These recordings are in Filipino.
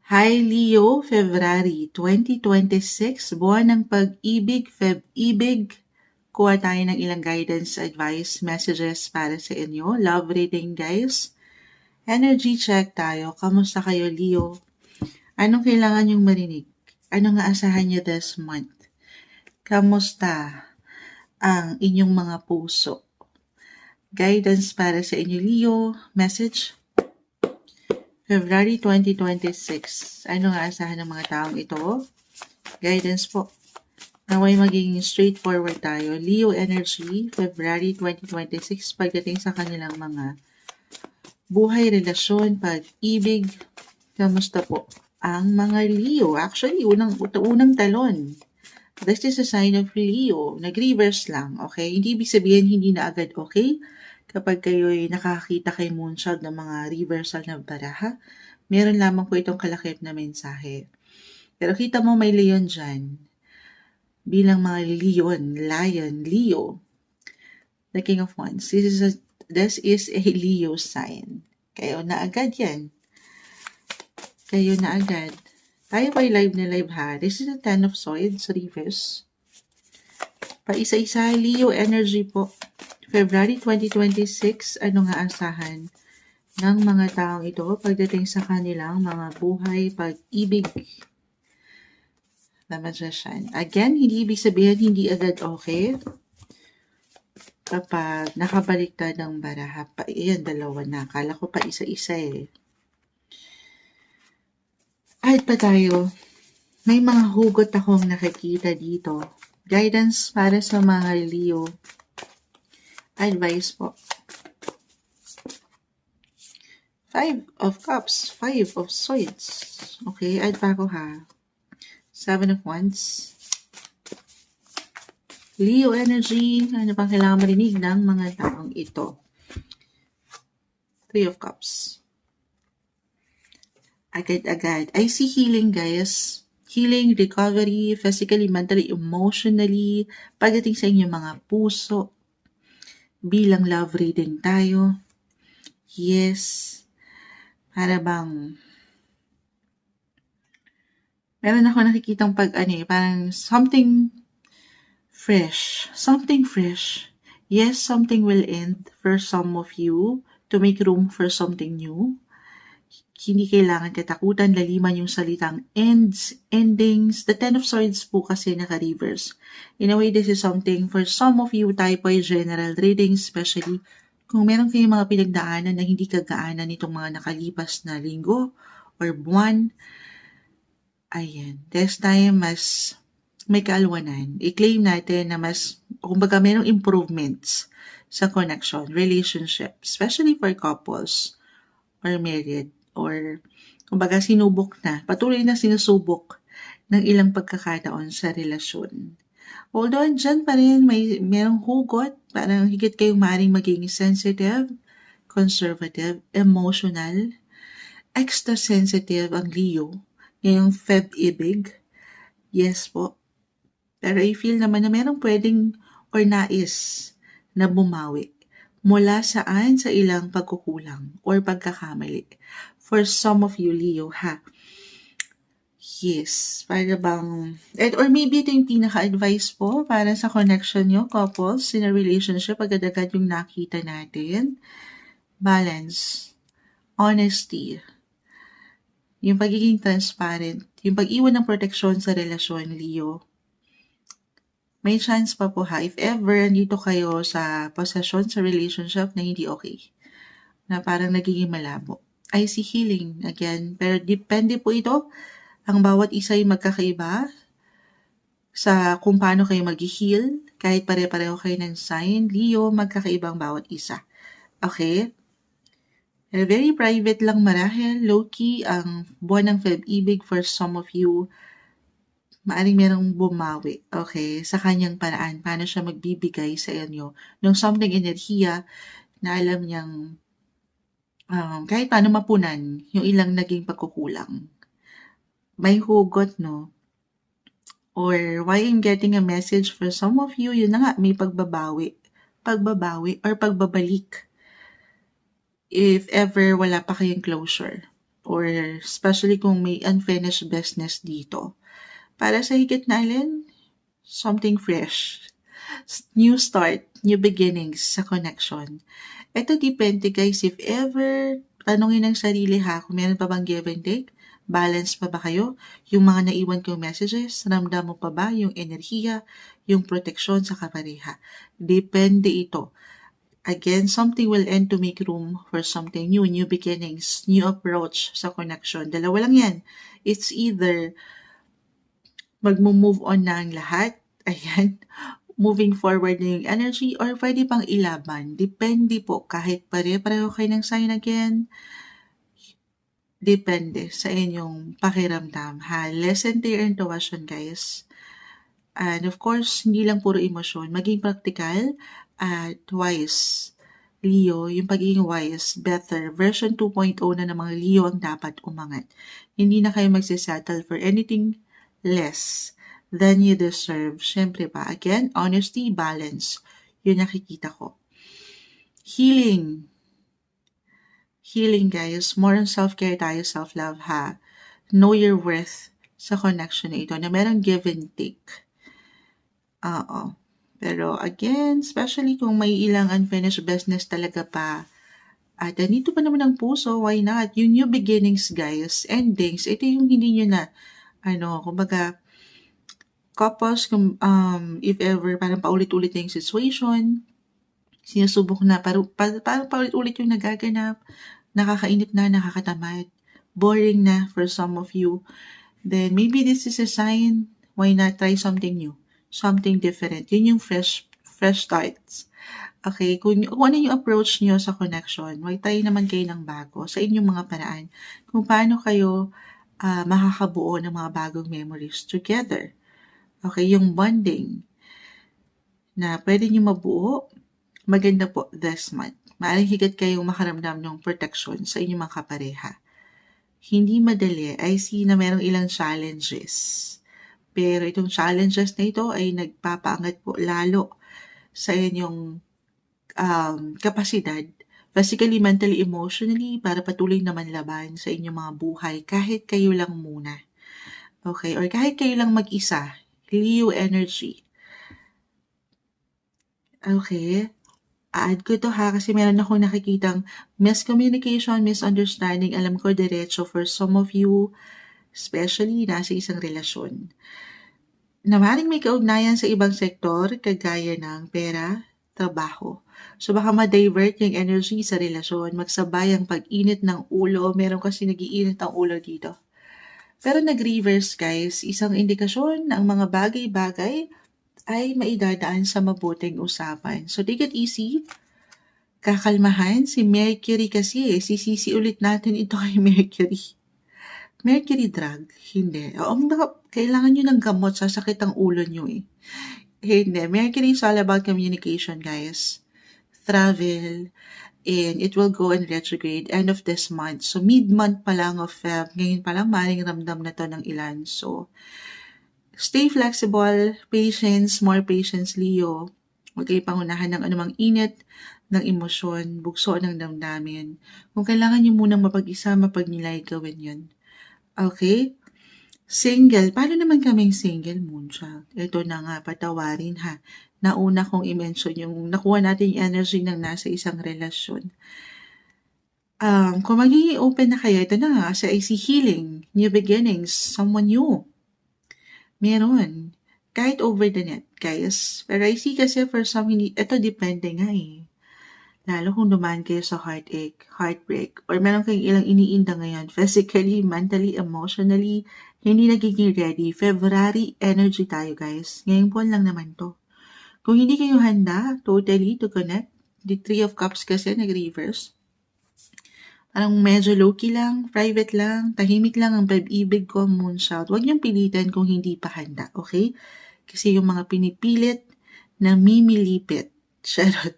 Hi Leo, February 2026, buwan ng pag-ibig, Feb-ibig. Kuha tayo ng ilang guidance, advice, messages para sa inyo. Love reading guys. Energy check tayo. Kamusta kayo Leo? Anong kailangan nyong marinig? Anong aasahan nyo this month? Kamusta ang inyong mga puso? Guidance para sa inyo Leo. Message February 2026. Ano nga asahan ng mga taong ito? Guidance po. Naway maging straightforward tayo. Leo energy, February 2026, pagdating sa kanilang mga buhay, relasyon, pag-ibig. Kamusta po ang mga Leo? Actually, unang talon. This is a sign of Leo. Nag-reverse lang, okay? Hindi ibig sabihin hindi na agad okay. Kapag kayo'y nakakita kay Moonchild ng mga reversal na baraha, meron lamang po itong kalakip na mensahe. Pero kita mo may leon dyan. Bilang mga lion, Leo. The King of Wands. This is a Leo sign. Kayo na agad yan. Kayo na agad. Tayo pa live na live ha. This is the 10 of Swords, reverse. Paisa-isa, Leo energy po. February 2026, ano nga asahan ng mga taong ito pagdating sa kanilang mga buhay, pag-ibig? The Magician. Again, hindi ibig sabihin hindi agad okay. Kapag nakabaliktad ng baraha, ayan, dalawa na. Akala ko pa isa-isa eh. Kahit pa tayo, may mga hugot akong nakikita dito. Guidance para sa mga Leo. Advice po. 5 of Cups, 5 of Swords. Okay, add pa ako ha. 7 of Wands. Leo energy, ano pang kailangan marinig ng mga taong ito? 3 of Cups. Agad-agad. I see healing guys. Healing, recovery, physically, mentally, emotionally, pagdating sa inyong mga puso. Bilang love reading tayo. Yes. Para bang meron ako nakikitang parang something fresh. Something fresh. Yes, something will end for some of you to make room for something new. Hindi kailangan katakutan, laliman yung salitang ends, endings. The 10 of Swords po kasi naka-reverse. In a way, this is something for some of you, tayo po ay general reading, especially kung meron kayong mga pinagdaanan na hindi kagaanan nitong mga nakalipas na linggo or buwan. Ayan, this time mas may kaalwanan. I-claim natin na mas, kumbaga merong improvements sa connection, relationship, especially for couples or married. Or, kumbaga, patuloy na sinusubok ng ilang pagkakataon sa relasyon. Although, dyan pa rin merong hugot, parang higit kayong maaaring maging sensitive, conservative, emotional, extra sensitive ang Leo, ngayong Feb-ibig. Yes po. Pero I feel naman na merong pwedeng or nais na bumawi mula saan sa ilang pagkukulang or pagkakamali. For some of you, Leo, ha? Yes, para bang, or maybe ito yung pinaka-advice po para sa connection nyo, couples, in a relationship, agad-agad yung nakita natin. Balance, honesty, yung pagiging transparent, yung pag-iwan ng proteksyon sa relasyon, Leo. May chance pa po ha, if ever andito kayo sa posesyon sa relationship na hindi okay, na parang nagiging malabo. I see healing again, pero depende po ito, ang bawat isa ay magkakaiba sa kung paano kayo mag-heal, kahit pare-pareho kayo ng sign, Leo, magkakaibang bawat isa. Okay? Very private lang marahil, low-key, ang buwan ng Feb-ibig for some of you, maaring merong bumawi, okay, sa kanyang paraan, paano siya magbibigay sa inyo ng something enerhiya na alam niyang kahit paano mapunan yung ilang naging pagkukulang. May hugot, no? Or why I'm getting a message for some of you, yun na nga, may pagbabawi or pagbabalik. If ever wala pa kayong closure. or especially kung may unfinished business dito. Para sa higit na alin, something fresh. New start, new beginnings sa connection. Ito depende guys, if ever, tanongin ng sarili ha, kung meron pa bang give and take, balance pa ba kayo? Yung mga naiwan kong messages, ramdam mo pa ba yung enerhiya, yung proteksyon sa kapareha? Depende ito. Again, something will end to make room for something new, new beginnings, new approach sa connection. Dalawa lang yan. It's either mag-move on na ang lahat, ayan, moving forward na yung energy, or pwede pang ilaban. Depende po, kahit pare-pareho kayo ng sign again, depende sa inyong pakiramdam, ha? Listen to your intuition, guys. And of course, hindi lang puro emosyon, maging practical at wise. Leo, yung pagiging wise, better, version 2.0 na ng mga Leo ang dapat umangat. Hindi na kayo magsisettle for anything less than you deserve. Siyempre pa, again, honesty, balance. Yun nakikita ko. Healing. Healing, guys. More on self-care tayo, self-love, ha? Know your worth sa connection na ito, na merong give and take. Oo. Pero again, especially kung may ilang unfinished business talaga pa, at nandito pa naman ang puso, why not? Yung new beginnings, guys, endings, ito yung hindi nyo na, kumbaga, couples, if ever, parang paulit-ulit na yung situation, sinusubok na, parang paulit-ulit yung nagaganap, nakakainip na, nakakatamad, boring na for some of you, then maybe this is a sign, why not try something new, something different. Yun yung fresh starts. Okay, kung ano yung approach nyo sa connection, mag-try naman kayo ng bago sa inyong mga paraan, kung paano kayo makakabuo ng mga bagong memories together. Okay, yung bonding na pwede nyo mabuo, maganda po this month. Maaaring higit kayong makaramdam ng protection sa inyong mga kapareha. Hindi madali, I see na merong ilang challenges. Pero itong challenges na ito ay nagpapaangat po lalo sa inyong kapasidad, physically, mentally, emotionally, para patuloy naman laban sa inyong mga buhay kahit kayo lang muna. Okay, or kahit kayo lang mag-isa. Leo energy. Okay, add ko to ha, kasi meron akong nakikitang miscommunication, misunderstanding. Alam ko, diretso for some of you, especially nasa isang relasyon, na maaaring may kaugnayan sa ibang sektor, kagaya ng pera, trabaho. So baka ma-divert yung energy sa relasyon, magsabay ang pag-init ng ulo, meron kasi nag-iinit ang ulo dito. Pero nag-reverse, guys, isang indikasyon na ang mga bagay-bagay ay maidadaan sa mabuting usapan. So take it easy, kakalmahan. Si Mercury kasi, sisisi ulit natin ito kay Mercury. Mercury drug, hindi. Kailangan nyo ng gamot sa sakit ang ulo nyo eh. Hindi. Mercury is all about communication, guys. Travel, and it will go in retrograde end of this month. So mid-month pa lang of Feb, ngayon pa lang maring ramdam na to ng ilan. So stay flexible, patience, more patience, Leo. Huwag kayo pangunahan ng anumang init ng emosyon, bugso ng damdamin. Kung kailangan nyo munang mapag-isa, mapagnilay, gawin yun. Okay? Single. Paano naman kaming single, Moonchild? Ito na nga, patawarin ha. Nauna kong i-mention yung nakuha natin yung energy ng nasa isang relasyon. Kung magiging open na kayo, ito na nga, sa IC healing, new beginnings, someone new. Meron. Kahit over the net, guys. Pero I see kasi for some, ito depende nga eh. Lalo kung dumaan kayo sa heartache, heartbreak, or meron kayong ilang iniinda ngayon, physically, mentally, emotionally, hindi nagiging ready. February energy tayo, guys. Ngayong buwan lang naman to. Kung hindi kayo handa totally to connect, the Three of Cups kasi nag-reverse. Parang medyo low-key lang, private lang, tahimik lang ang pag-ibig ko, Moonchild. Huwag niyong pilitan kung hindi pa handa, okay? Kasi yung mga pinipilit na mimilipit, charot,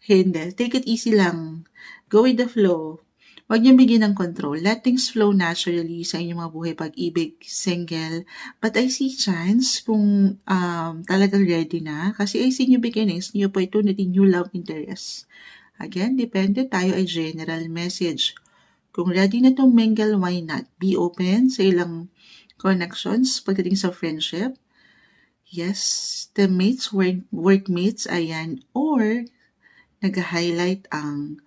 hindi. Take it easy lang. Go with the flow. Huwag niyong bigyan ng control. Let things flow naturally sa inyong mga buhay, pag-ibig, single. But I see chance kung talagang ready na. Kasi I see new beginnings, new opportunity, new love interest. Again, depende. Tayo ay general message. Kung ready na to mingle, why not? Be open sa ilang connections pagdating sa friendship. Yes, teammates, workmates, ayan. Or, nag-highlight ang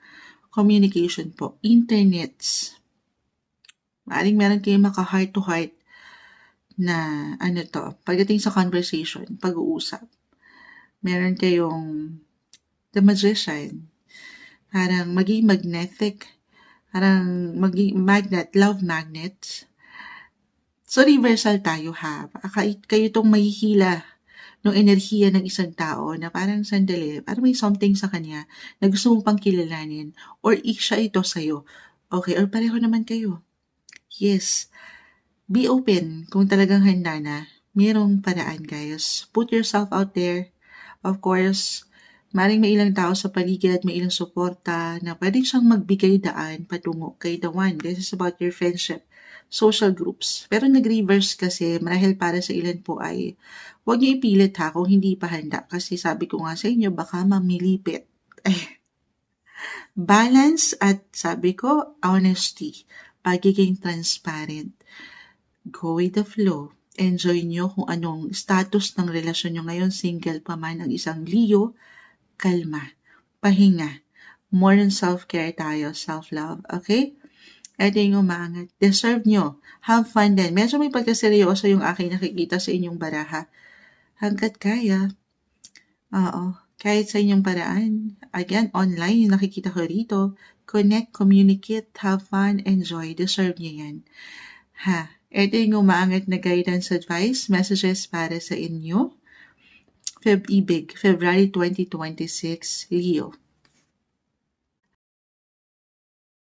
communication po, internets. Maaring meron kayong maka-heart to heart na pagdating sa conversation, pag-uusap. Meron kayong the magician, parang maging magnetic, parang maging magnet, love magnet. So, reversal tayo ha. Kayo tong mahihila ng enerhiya ng isang tao na parang sandali, parang may something sa kanya na gusto mo pang kilalanin or siya ito sa'yo. Okay, or pareho naman kayo. Yes. Be open kung talagang handa na. Mayroong paraan, guys. Put yourself out there. Of course, maring may ilang tao sa paligid, may ilang suporta na pwede siyang magbigay daan patungo kay the one. This is about your friendship, social groups. Pero nag-reverse kasi marahil para sa ilan po ay huwag niyo ipilit ha kung hindi pa handa. Kasi sabi ko nga sa inyo, baka mamilipit. Balance at sabi ko, honesty. Pagiging transparent. Go with the flow. Enjoy nyo kung anong status ng relasyon nyo ngayon, single pa man ang isang Leo, kalma, pahinga. More than self-care tayo, self-love, okay? Ito yung umangat. Deserve nyo. Have fun din. Medyo may pagkaseryoso yung aking nakikita sa inyong baraha. Hanggat kaya. Oo. Kahit sa inyong paraan. Again, online yung nakikita ko rito. Connect, communicate, have fun, enjoy. Deserve nyo yan. Ha. Ito yung umaangat na guidance advice, messages para sa inyo. Ibig, February 2026, Leo.